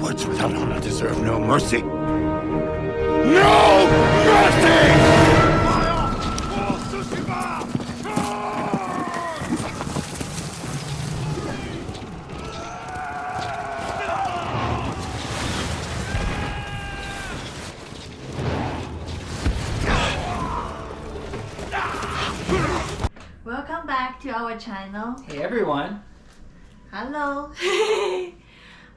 Words without honor deserve no mercy. No mercy! Welcome back to our channel. Hey everyone. Hello.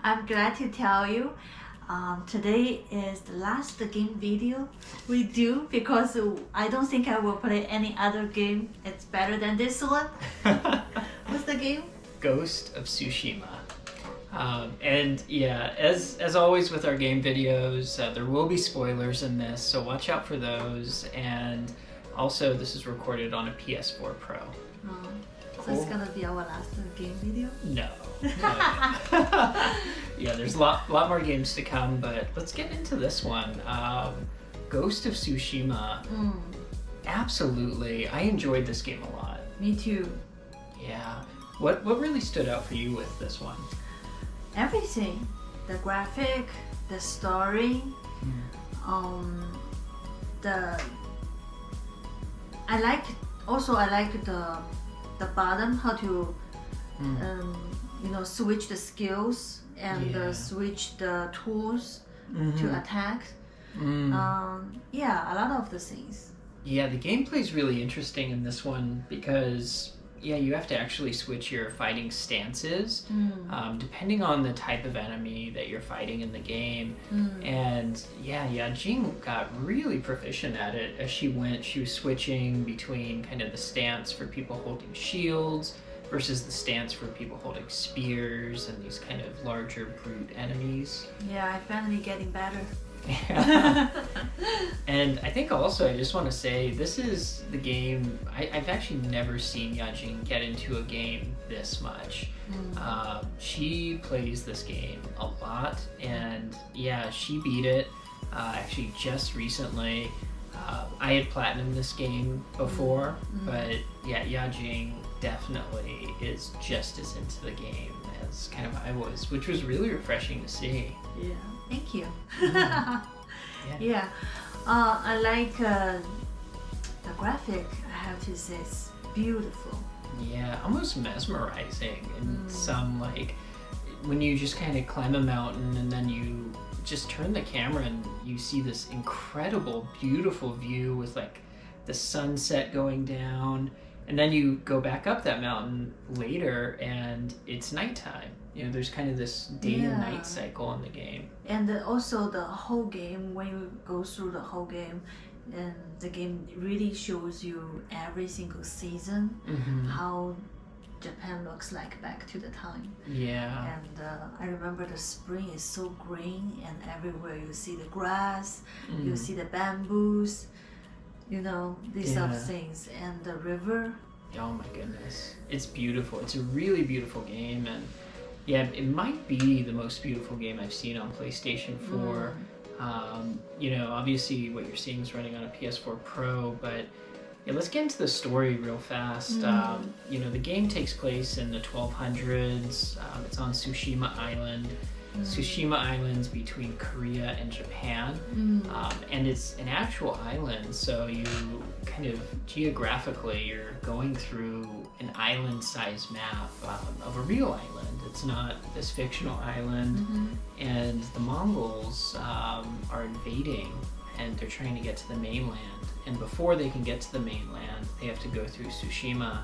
I'm glad to tell you today is the last game video we do because I don't think I will play any other game. It's better than this one. What's the game? Ghost of Tsushima. And yeah, as always with our game videos, there will be spoilers in this, so watch out for those. And also, this is recorded on a PS4 Pro. Oh, so it's gonna be our last game video? No. Yeah, there's a lot more games to come, but let's get into this one. Ghost of Tsushima. Absolutely, I enjoyed this game a lot. Me too. Yeah. What really stood out for you with this one? Everything. The graphic, the story, I like the bottom, how to switch the skills and switch the tools to attack. Yeah, a lot of the things. Yeah, the gameplay is really interesting in this one because you have to actually switch your fighting stances depending on the type of enemy that you're fighting in the game. And Jing got really proficient at it as she went. She was switching between kind of the stance for people holding shields versus the stance for people holding spears and these kind of larger brute enemies. Yeah, I'm finally getting better. Yeah. And I think also I just want to say this is the game I've actually never seen Yajing get into a game this much. She plays this game a lot, and she beat it actually just recently. I had platinumed this game before, but Yajing definitely is just as into the game as kind of I was, which was really refreshing to see. Yeah, thank you. I like the graphic. I have to say, it's beautiful. Yeah, almost mesmerizing in some, like when you just kind of climb a mountain and then you just turn the camera and you see this incredible, beautiful view with like the sunset going down, and then you go back up that mountain later and it's nighttime. You know, there's kind of this day and night cycle in the game. And also the whole game, when you go through the whole game, and the game really shows you every single season, how Japan looks like back to the time. Yeah. And I remember the spring is so green, and everywhere you see the grass, you see the bamboos, these sort of things, and the river. Oh my goodness, it's beautiful. It's a really beautiful game, and it might be the most beautiful game I've seen on PlayStation 4. Obviously what you're seeing is running on a PS4 Pro, but let's get into the story real fast. The game takes place in the 1200s. It's on Tsushima Island. Tsushima Island's between Korea and Japan, and it's an actual island, so you kind of geographically you're going through an island-sized map of a real island. It's not this fictional island, and the Mongols are invading, and they're trying to get to the mainland, and before they can get to the mainland they have to go through Tsushima.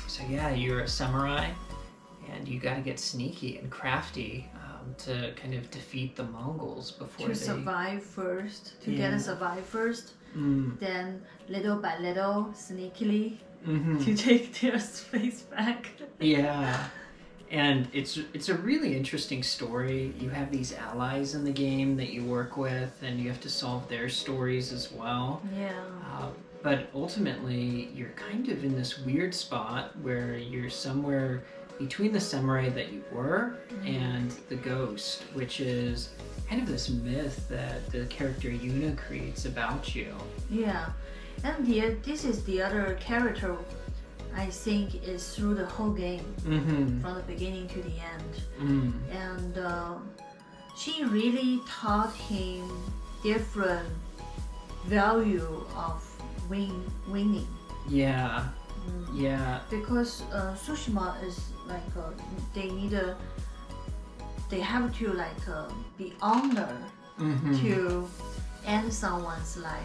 So you're a samurai, and you got to get sneaky and crafty to kind of defeat the Mongols before they survive first. Survive first, then little by little, sneakily, to take their space back. And it's a really interesting story. You have these allies in the game that you work with, and you have to solve their stories as well. But ultimately, you're kind of in this weird spot where you're somewhere between the samurai that you were and the ghost, which is kind of this myth that the character Yuna creates about you. And this is the other character I think is through the whole game, from the beginning to the end. And she really taught him different value of winning. Yeah. Yeah. Because Tsushima is like they have to like be honored to end someone's life,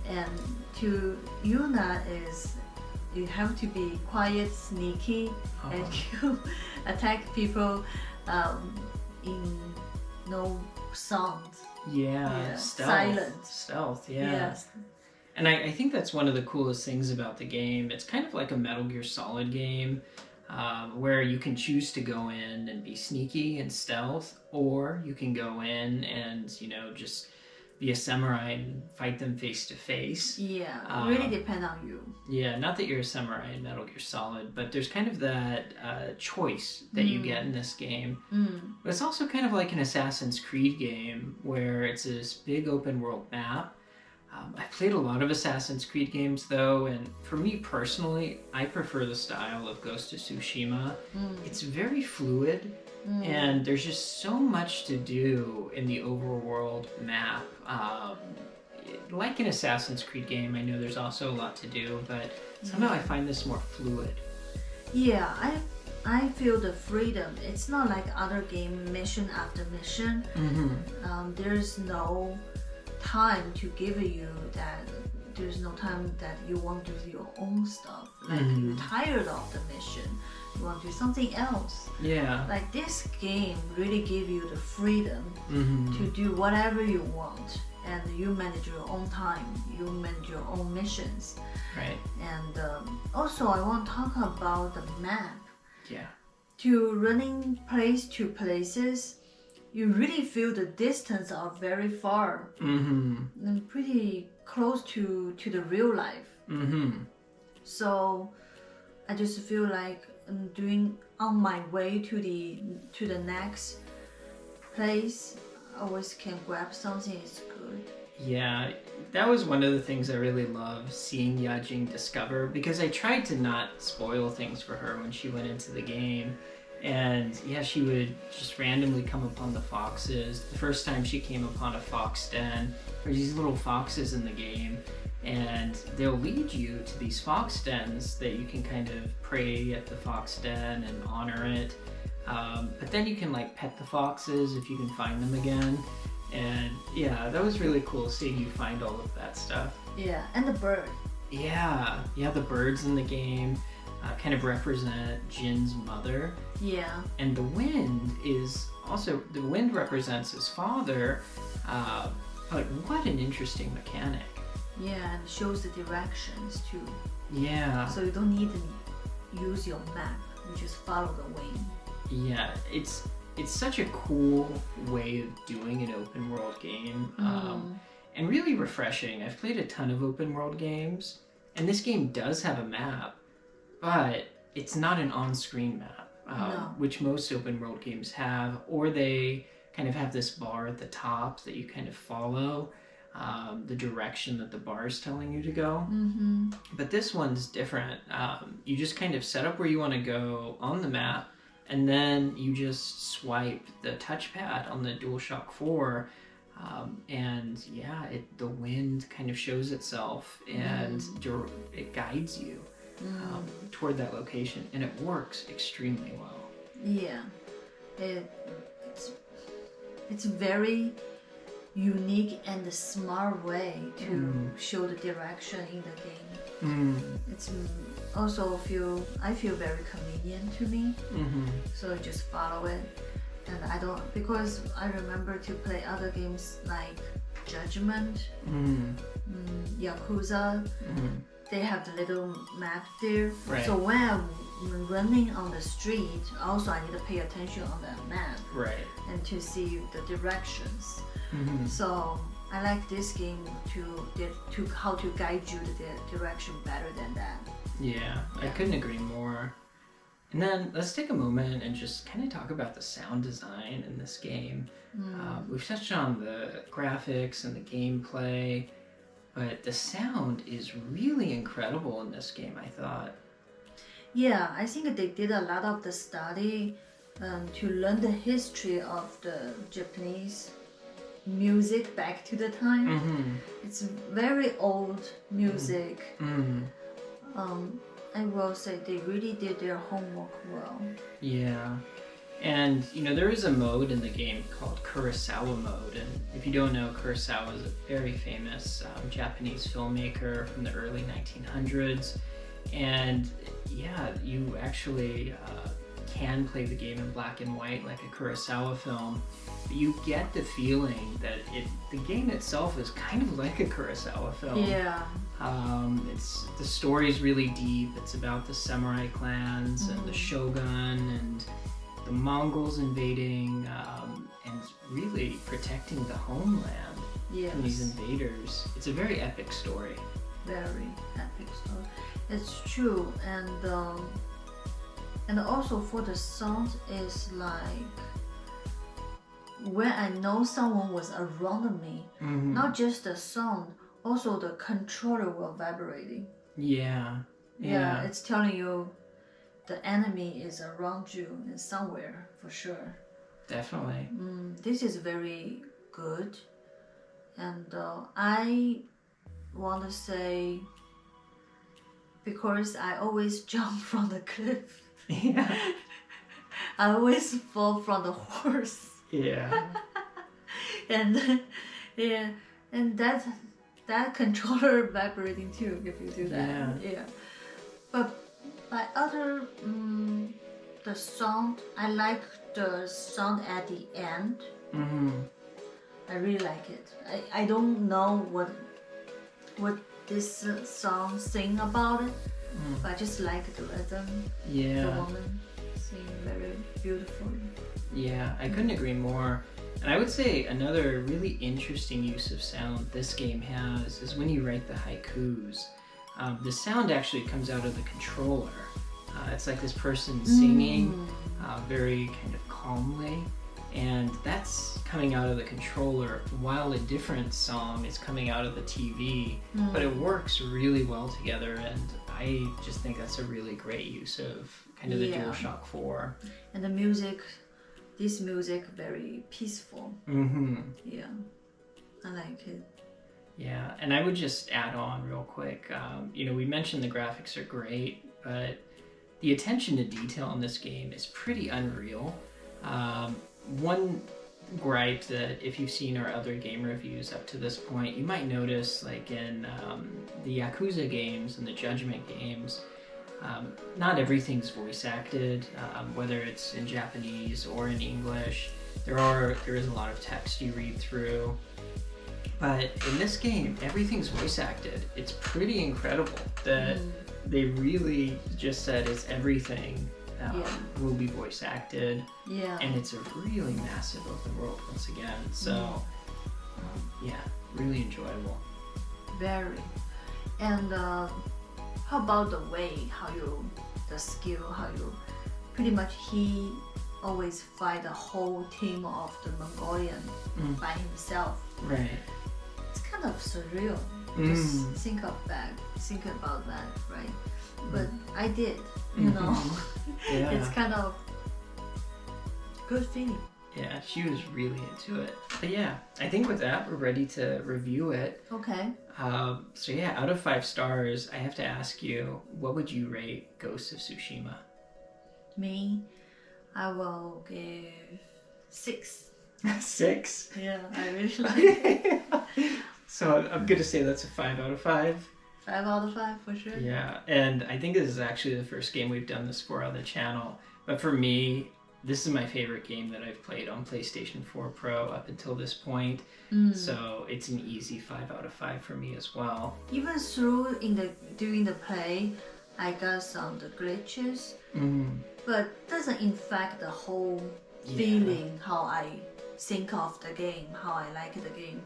and to Yuna is you have to be quiet, sneaky, and you attack people in no sound. Yeah. Silent. Stealth, yeah. Yes. And I think that's one of the coolest things about the game. It's kind of like a Metal Gear Solid game, where you can choose to go in and be sneaky and stealth, or you can go in and, just be a samurai and fight them face to face. Yeah, really depend on you. Yeah, not that you're a samurai in Metal Gear Solid, but there's kind of that choice that you get in this game. But it's also kind of like an Assassin's Creed game, where it's this big open world map. I've played a lot of Assassin's Creed games though, and for me personally, I prefer the style of Ghost of Tsushima. It's very fluid, and there's just so much to do in the overworld map. Like an Assassin's Creed game, I know there's also a lot to do, but somehow I find this more fluid. Yeah, I feel the freedom. It's not like other game mission after mission. There's no time to give you that. There's no time that you want to do your own stuff. Like you're tired of the mission, you want to do something else. Yeah. Like this game really give you the freedom to do whatever you want, and you manage your own time, you manage your own missions. Right. And also I want to talk about the map. Yeah. To running place to places, you really feel the distance are very far and pretty close to the real life. So I just feel like I'm doing on my way to the next place. I always can grab something. It's good. Yeah, that was one of the things I really love seeing Yajing discover, because I tried to not spoil things for her when she went into the game. And yeah, she would just randomly come upon the foxes. The first time she came upon a fox den, there's these little foxes in the game, and they'll lead you to these fox dens that you can kind of pray at the fox den and honor it. But then you can like pet the foxes if you can find them again. And yeah, that was really cool seeing you find all of that stuff. Yeah, and the bird. Yeah, the birds in the game kind of represent Jin's mother. Yeah. And the wind represents his father, but what an interesting mechanic. Yeah, and shows the directions too. Yeah. So you don't need to use your map, you just follow the wind. Yeah, it's such a cool way of doing an open world game, and really refreshing. I've played a ton of open world games, and this game does have a map, but it's not an on-screen map, which most open world games have, or they kind of have this bar at the top that you kind of follow the direction that the bar is telling you to go. But this one's different. You just kind of set up where you want to go on the map, and then you just swipe the touchpad on the DualShock 4, and yeah, the wind kind of shows itself, and it guides you toward that location, and it works extremely well. Yeah, it's very unique and a smart way to show the direction in the game. It's also I feel very convenient to me, so I just follow it, and because I remember to play other games like Judgment, Yakuza. They have the little map there. Right. So when I'm running on the street, also I need to pay attention on that map. Right. And to see the directions. So I like this game to how to guide you to the direction better than that. Yeah, I couldn't agree more. And then let's take a moment and just kind of talk about the sound design in this game. We've touched on the graphics and the gameplay, but the sound is really incredible in this game, I thought. Yeah, I think they did a lot of the study to learn the history of the Japanese music back to the time. It's very old music. I will say they really did their homework well. Yeah. And, you know, there is a mode in the game called Kurosawa mode. And if you don't know, Kurosawa is a very famous Japanese filmmaker from the early 1900s. And, yeah, you actually can play the game in black and white like a Kurosawa film. But you get the feeling that the game itself is kind of like a Kurosawa film. Yeah. The story's really deep. It's about the samurai clans and the shogun and the Mongols invading and really protecting the homeland from these invaders. It's a very epic story. Very epic story. It's true, and also for the sound is like when I know someone was around me, not just the sound, also the controller will vibrating. Yeah. Yeah, it's telling you the enemy is around you and somewhere for sure. Definitely. This is very good, and I want to say because I always jump from the cliff. Yeah. I always fall from the horse. Yeah. And yeah, and that controller vibrating too if you do that. Yeah. But by other the sound, I like the sound at the end. I really like it. I don't know what this song sing about it, but I just like the rhythm. Yeah. The woman sing very beautifully. Yeah, I couldn't agree more. And I would say another really interesting use of sound this game has is when you write the haikus. The sound actually comes out of the controller. It's like this person singing very kind of calmly, and that's coming out of the controller while a different song is coming out of the TV. But it works really well together, and I just think that's a really great use of kind of the DualShock 4. And the music, this music very peaceful. Yeah, I like it. Yeah, and I would just add on real quick, you know, we mentioned the graphics are great, but the attention to detail in this game is pretty unreal. One gripe that if you've seen our other game reviews up to this point, you might notice like in the Yakuza games and the Judgment games, not everything's voice acted, whether it's in Japanese or in English. There is a lot of text you read through. But in this game, everything's voice acted. It's pretty incredible that they really just said it's everything will be voice acted. Yeah. And it's a really massive open world once again. So, yeah, really enjoyable. Very. And how about the way, the skill, how you, pretty much he always fight the whole team of the Mongolian by himself. Right. It's kind of surreal. Just think about that, right? But I did, you know. Yeah. It's kind of good feeling. Yeah, she was really into it. But yeah, I think with that, we're ready to review it. Okay. So yeah, out of 5 stars, I have to ask you, what would you rate Ghost of Tsushima? Me, I will give 6. 6? Yeah, I really like it. So I'm gonna say that's a 5 out of 5. 5 out of 5 for sure. Yeah, and I think this is actually the first game we've done this for on the channel. But for me, this is my favorite game that I've played on PlayStation 4 Pro up until this point. So it's an easy 5 out of 5 for me as well. Even during the play, I got some the glitches, but doesn't affect the whole feeling how I think of the game, how I like the game.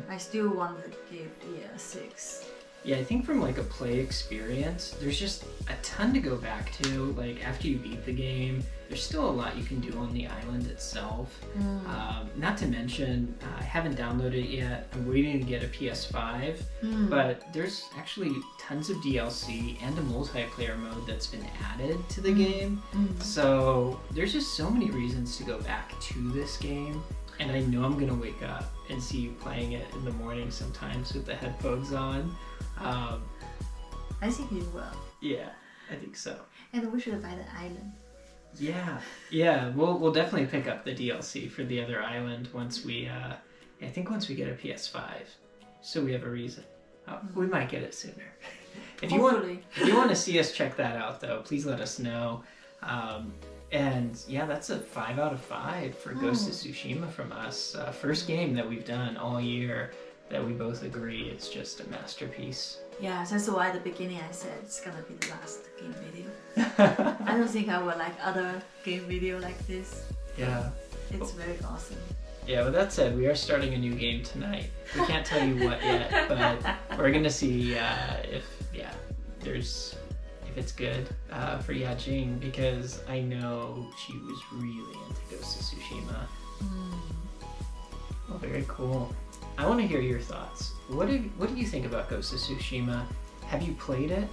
I still want to give 6. Yeah, I think from like a play experience, there's just a ton to go back to. Like after you beat the game, there's still a lot you can do on the island itself. Not to mention, I haven't downloaded it yet. I'm waiting to get a PS5, but there's actually tons of DLC and a multiplayer mode that's been added to the game. So there's just so many reasons to go back to this game. And I know I'm gonna wake up and see you playing it in the morning sometimes with the headphones on. I think you will. Yeah, I think so. And we should buy the island. Yeah, we'll definitely pick up the DLC for the other island once we, I think once we get a PS5. So we have a reason. We might get it sooner. If you want to see us check that out though, please let us know. And yeah, that's a 5 out of 5 for Ghost of Tsushima from us. First game that we've done all year that we both agree is just a masterpiece. Yeah, that's why at the beginning I said it's gonna be the last game video. I don't think I will like other game video like this. Yeah. It's very awesome. Yeah, with that said, we are starting a new game tonight. We can't tell you what yet, but we're gonna see if it's good for Yajing, because I know she was really into Ghost of Tsushima. Well, very cool. I want to hear your thoughts. What do you think about Ghost of Tsushima? Have you played it?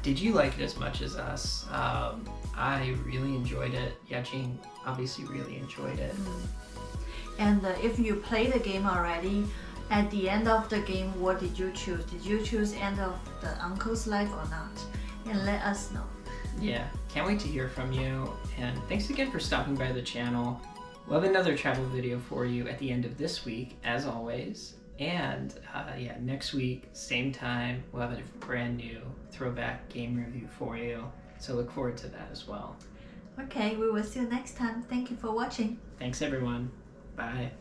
Did you like it as much as us? I really enjoyed it. Yajing obviously really enjoyed it. And if you play the game already, at the end of the game, what did you choose? Did you choose end of the uncle's life or not? And let us know. Yeah, can't wait to hear from you. And thanks again for stopping by the channel. We'll have another travel video for you at the end of this week, as always. And yeah, next week, same time, we'll have a brand new throwback game review for you. So look forward to that as well. Okay, we will see you next time. Thank you for watching. Thanks everyone. Bye.